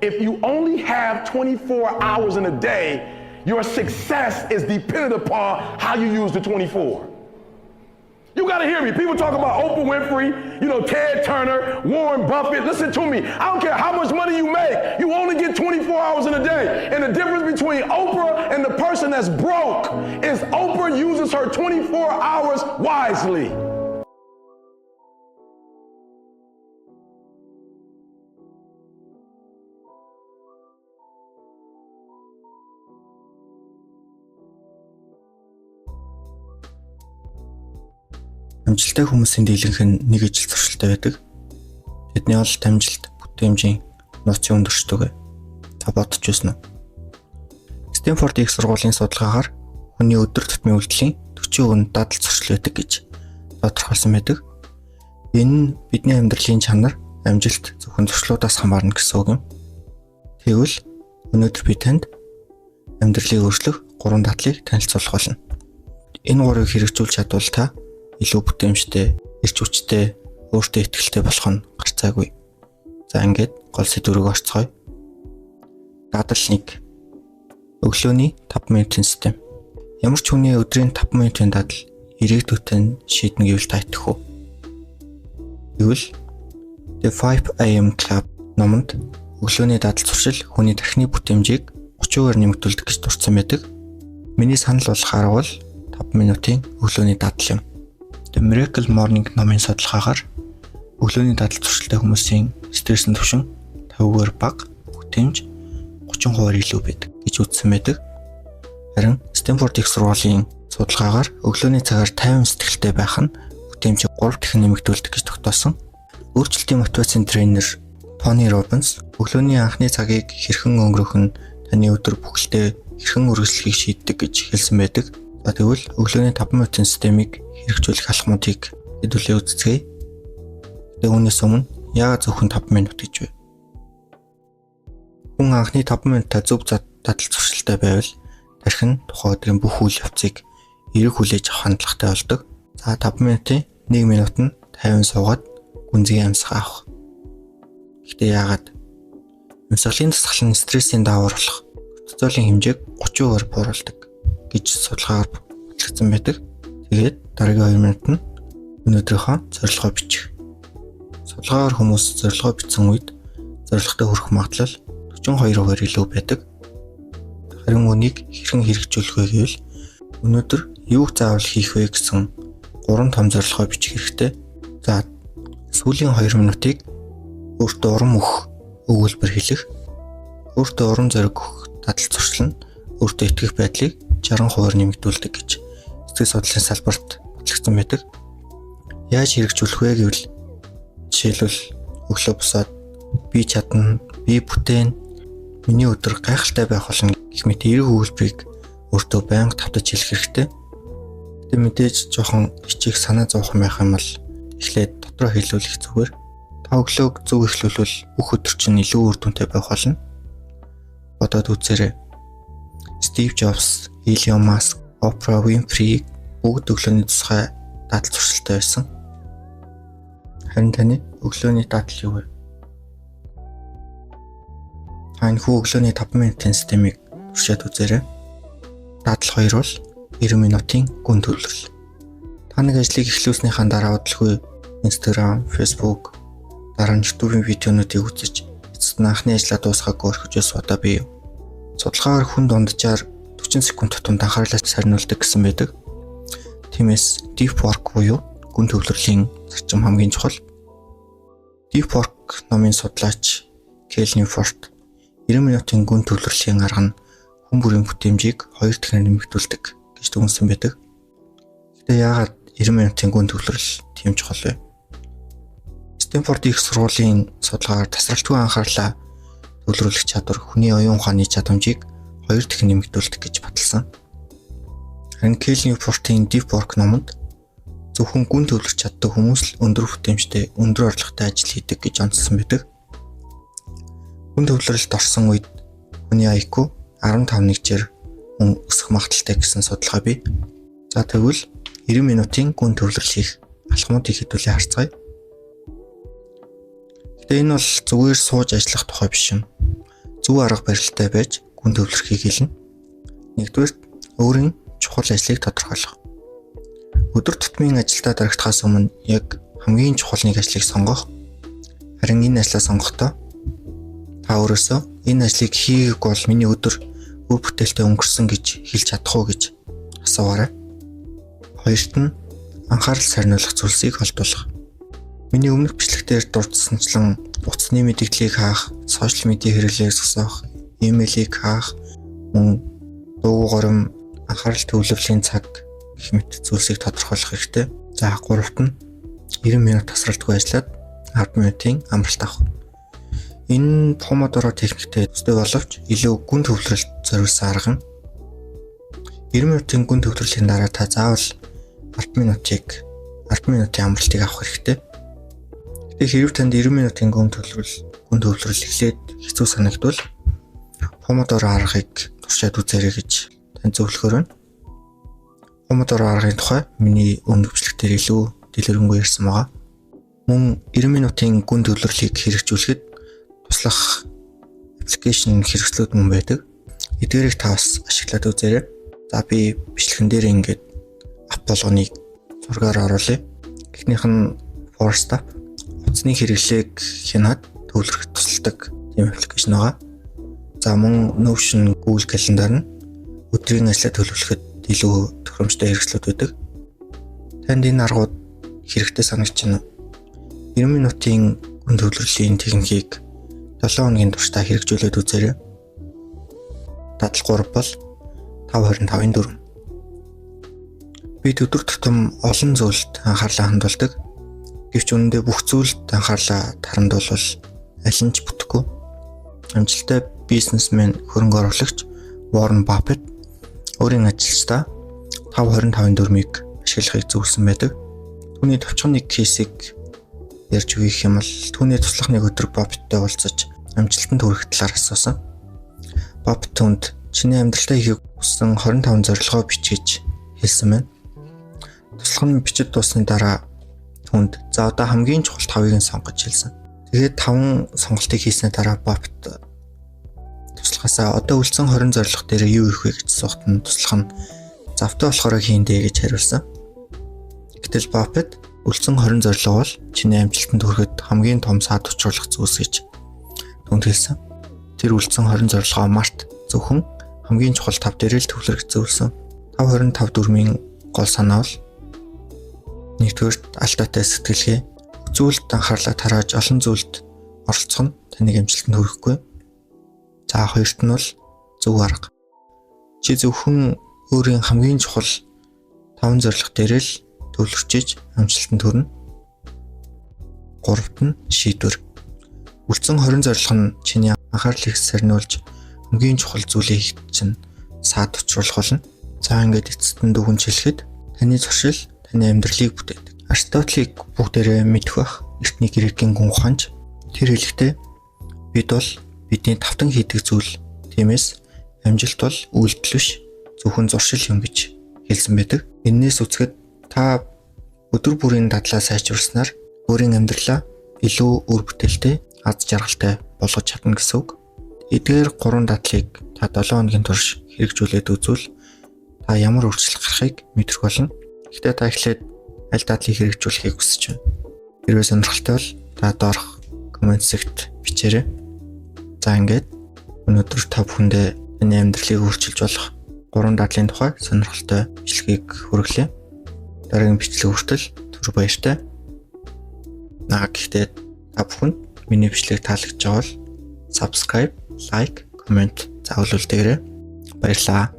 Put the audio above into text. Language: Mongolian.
If you only have 24 hours in a day, your success is dependent upon how you use the 24. You gotta hear me. People talk about Oprah Winfrey, Ted Turner, Warren Buffett. Listen to me. I don't care how much money you make. You only get 24 hours in a day. And the difference between Oprah and the person that's broke is Oprah uses her 24 hours wisely. Амжилттай хүмүүсийн дийлэнх нь нэг ижил зуршилтай байдаг. Тэдний ол амжилт бүтээмжийн нууцын өндөрчдөг. Та бодож байсан уу? Стэнфорд их сургуулийн судалгаагаар хүний өдөр тутмын үйлдэлийн 40% дадал зуршил байдаг гэж тодорхойлсон байдаг. Энэ нь бидний амьдралын чанар, амжилт зөвхөн зуршлуудаас хамаарна гэсэн үг юм. Тэгвэл өнөөдөр би танд амьдралыг өөрчлөх 3 дадлыг танилцуулах болно. Энэ 3-ыг хэрэгжүүлж чадвал та илүү бүтээмжтэй, эрч хүчтэй, өөртөө ихтэй болох нь гарцаагүй. За ингээд гол сэдвүүрийг орцгоё. Дадал 1. Өглөөний 5 минутын систем. Ямар ч хүний өдрийн 5 минутын дадал ирээдүйдээ шийднэ гэвэл та итгэх үү? Тэгвэл The 5 AM Club номонд өглөөний дадал зуршил хүний тархины бүтээмжийг 30% нэмэгдүүлдэг гэж дурдсан байдаг. Миний санал болох арга бол 5 минутын өглөөний дадал юм. The Miracle Morning номын судалгаагаар өглөөний дадал зуршилтай хүмүүсийн стрессын түвшин 5% бага, бүтээмж 30% илүү байдаг гэж үзсэн байдаг. Харин Стэнфорд их сургуулийн судалгаагаар өглөөний цагаар 50 сэтгэлтэй байх нь бүтээмжийг 3 дахин нэмэгдүүлдэг гэж тогтоосон. Өөрчлөлтийн мотивацийн тренер Тони Робинс өглөөний анхны цагийг хэрхэн өнгөрөх нь таны өдөр бүхэлдээ хэрхэн үргэлжлэхийг шийддэг гэж хэлсэн байдаг. За тэгвэл өглөөний 5 минутын системийг хэрэгжүүлэх алхмуудыг хэдүүлээ үзцгээе. Тэгээ үүнээс өмнө яагаад зөвхөн 5 минут гэж вэ? Хүн анхны 5 минутаа зөв дадал зуршилтай байвал тархин тухайн өдрийн бүх үйл явцыг эрэг хүлээж авах хандлагатай болдог. За 5 минутын 1 минут нь 50 суугаад гүнзгий амьсгаа авах. Гэхдээ яагаад? Амьсгалын дасгал нь стрессийн даавар болох кортизолын хэмжээг 30% бууруулдаг гэж судалгаагаар батлагдсан байдаг. Тэгээд дараагийн 2 минут нь өнөөдрийнхөө зорилгоо бичих. Судалгаагаар хүмүүс зорилгоо бичсэн үед зорилготой хүрэх магадлал 42% илүү байдаг. Харин үнийг хэрхэн хэрэгжүүлэх вэ гэвэл өнөөдөр юу заавал хийх вэ гэсэн 3 том зорилгоо бичих хэрэгтэй. За сүүлийн 2 минутыг өөртөө урам өгөх өгүүлбэр хэлэх, өөртөө урам зориг өгөх дадал зуршил нь өөртөө итгэх байдлыг 60% нэмэгдүүлдэг гэж сэтгэл судлалын салбарт батлагдсан байдаг. Яаж хэрэгжүүлэх вэ гэвэл жишээлбэл өглөө босоод би чадна, би бүтээн, миний өдөр гайхалтай байх болно гэх мэт эерэг өгүүлбэрийг өөртөө байнга тавтаж хэлэх хэрэгтэй. Гэтэ мэдээж жоохон хичээх санаа зовхон байх юм бол эхлээд дотроо хэлүүлэх зүгээр. Та өглөөг зөв эхлүүлвэл бүх өдөр чинь илүү үр дүнтэй байх болно. Бодоод үзээрэй. Стив Джобс, Илон Маск, Oprah Winfrey бүгд өглөөний тусгай дадал зуршилтай байсан. Харин таны өглөөний дадал юу вэ? Таны өглөөний 5 минутын системийг туршаад үзээрэй. Дадал 2 бол 90 минутын гүн төвлөрөл. Та нэг ажлыг эхлүүлснийхаа дараа удалгүй Instagram, Facebook, дараа нь YouTube видеонуудыг үзэж эцэст нь анхны ажлаа дуусгаагүй орхиж суудаа бий. Судалгаагаар хүн дунджаар 40 секунд тутамд анхаарлаа сарниулдаг гэсэн байдаг. Тиймээс deep work буюу гүн төвлөрлийн зарчим хамгийн чухал. Deep work номын судлаач Келлен Форд 90 минутын гүн төвлөрлийн арга нь хүн бүрийн бүтээмжийг 2 дахин нэмэгдүүлдэг гэж дүгнсэн байдаг. Гэтэ яагаад 90 минутын гүн төвлөрөл тийм чухал вэ? Стэнфорд их сургуулийн судалгаагаар тасралтгүй анхаарлаа төвлөрүүлэх чадвар хүний оюун ухааны чадамжийг 2 дахин нэмэгдүүлдэг гэж баталсан. Харин Келлен Фордын Deep Work номонд зөвхөн гүн төвлөрч чаддаг хүмүүс л өндөр бүтээмжтэй, өндөр орлоготой ажил хийдэг гэж онцлсан байдаг. Гүн төвлөрөлд орсон үед хүний IQ 15 нэгжээр өсөх магадaltaй гэсэн судалгаа бий. За тэгвэл 90 минутын гүн төвлөрөл хийх алхмуудыг хэдүүлээ харцгаая. Гэтэ энэ бол зүгээр сууж ажиллах тухай биш юм. зөв арга барилтай байж гүн төвлөрөхийг хэлнэ. Нэгдүгээр өөрийн чухал ажлыг тодорхойлох. Өдөр тутмын ажилдаа дарагдахаас өмнө яг хамгийн чухал нэг ажлыг сонгох. Харин энэ ажлаа сонгохдоо та өөрөөсөө энэ ажлыг хийгээг бол миний өдөр үр бүтээлтэй өнгөрсөн гэж хэлж чадах уу гэж асуугаарай. Хоёрт нь анхаарал сарниулах зүйлсийг олдуулах. Миний өмнөх бичлэгтээр дурдсанчлан утасны мэдээллийг хаах, сошиал медиа хэрэглээс зогсоох, имэйлийг хаах, мөн дуу горим анхаарал төвлөрлийн цаг гэх мэт зүйлсийг тодорхойлох хэрэгтэй. За гуравт нь 90 минут тасралтгүй ажиллаад 10 минутын амралт авах. Энэ Помодоро техниктэй төстэй боловч илүү гүн төвлөрөлт зориулсан арга нь. 90 минутын гүн төвлөрлийн дараа та заавал 10 минутын амралтыг авах хэрэгтэй. Гэвч хэрэв танд 90 минутын гүн төвлөрөл эхлээд хэцүү санагдвал Помодоро аргыг туршаад үзээрэй гэж танд зөвлөхөр байна. Помодоро аргын тухай миний өмнөх бичлэгтэр илүү дэлгэрэнгүй ярьсан байгаа. Мөн 90 минутын гүн төвлөрлийг хэрэгжүүлэхэд туслах аппликейшн хэрэгслүүд мөн байдаг. Эдгээрийг та бас ашиглаад үзээрэй. За би бичлэгэн дээр ингээд ап болгоныг зургаар оруулъя. Эхнийх нь Forstap утасны хэрэглээг хянаад төвлөрөхөд тусалдаг тийм аппликейшн байгаа. За мөн Notion, Google Calendar нь өдрийн ажлаа төлөвлөхөд илүү тохиромжтой хэрэгслүүд байдаг. Танд энэ аргууд хэрэгтэй санагдчихна уу? 90 минутын гүн төвлөрлийн техникийг 7 хоногийн турш та хэрэгжүүлээд үзээрэй. Дадлал 3 бол 5:25-4. Бид өдөр тутам олон зүйлд анхаарлаа хандуулдаг. Гэвч үүндээ бүх зүйлд анхаарлаа тарандуулвал аль нь ч бүтэхгүй. Амжилттай бизнесмен хөрөнгө оруулагч Warren Buffett өөрийн ажилчдаа 5:25-4-ийг ашиглахыг зөвлөсөн байдаг. Түүний товчхон нэг кейсийг ярьж өгөх юм бол түүний туслах нэг өдөр Buffett-тай уулзаж амжилтанд хүрэх талаар асуусан. Buffett түнд чиний амьдралдаа хийх хүссэн 25 зорилгоо бич гэж хэлсэн байна. Туслах нь бичиж дуусны дараа түнд за одоо хамгийн чухал 5-ыг нь сонгож хэлсэн. Тэгээд 5 сонголтыг хийсний дараа Buffett туслахаасаа одоо үлдсэн 20 зорилго дээр юу хийх вэ гэж асуухад нь туслах нь завтай болохоор хийндэ гэж хариулсан. Гэтэл Buffett үлдсэн 20 зорилго бол чиний амжилтанд хүрэхэд хамгийн том саад учруулах зүйлс гэж түнд хэлсэн. Тэр үлдсэн 20 зорилгоо март зөвхөн хамгийн чухал 5 дээр л төвлөрөх зөвлөсөн. 5:25-4-ийн гол санаа бол нэгдүгээр алдаатай сэтгэлгээ, зүйлд анхаарлаа тарааж олон зүйлд оролцох нь таныг амжилтанд хүрэхгүй. За хоёрт нь бол зөв арга. Чи зөвхөн өөрийн хамгийн чухал 5 зорилго дээр л төвлөрчиж амжилтанд хүрнэ. Гуравт нь шийдвэр. Үлдсэн 20 зорилго нь чиний анхаарлыг сарниулж хамгийн чухал зүйлийг хийх чинь саад учруулах болно. За ингээд эцэст нь дүгнж хэлэхэд таны зуршил таны амьдралыг бүтээдэг. Аристотелийг бүгдээрээ мэдэх бах эртний грекийн гүн ухаанч тэр хэлэхдээ бид бол бидний тавтан хийдэг зүйл, тиймээс амжилт бол үйлдэл биш зөвхөн зуршил юм гэж хэлсэн байдаг. Энээс үзэхэд та өдөр бүрийн дадлаа сайжруулснаар өөрийн амьдралаа илүү үр бүтээлтэй, аз жаргалтай болгож чадна гэсэн үг. Эдгээр 3 дадлыг та 7 хоногийн турш хэрэгжүүлээд үзвэл та ямар өөрчлөлт гарахыг мэдрэх болно. Гэхдээ та эхлээд аль дадлыг хэрэгжүүлэхийг хүсэж байна. Хэрвээ сонирхолтой бол та доорх коммент сэгт бичээрэй. За ингээд өнөөдөр та бүхэндээ таны амьдралыг өөрчилж болох 3 дадлын тухай сонирхолтой бичлэгийг хүргэлээ. Дараагийн бичлэг хүртэл түр баяртай. Гэхдээ та бүхэнд миний бичлэг таалагдж байгаа бол subscribe, like, comment заавал үлдээгээрэй. Баярлалаа.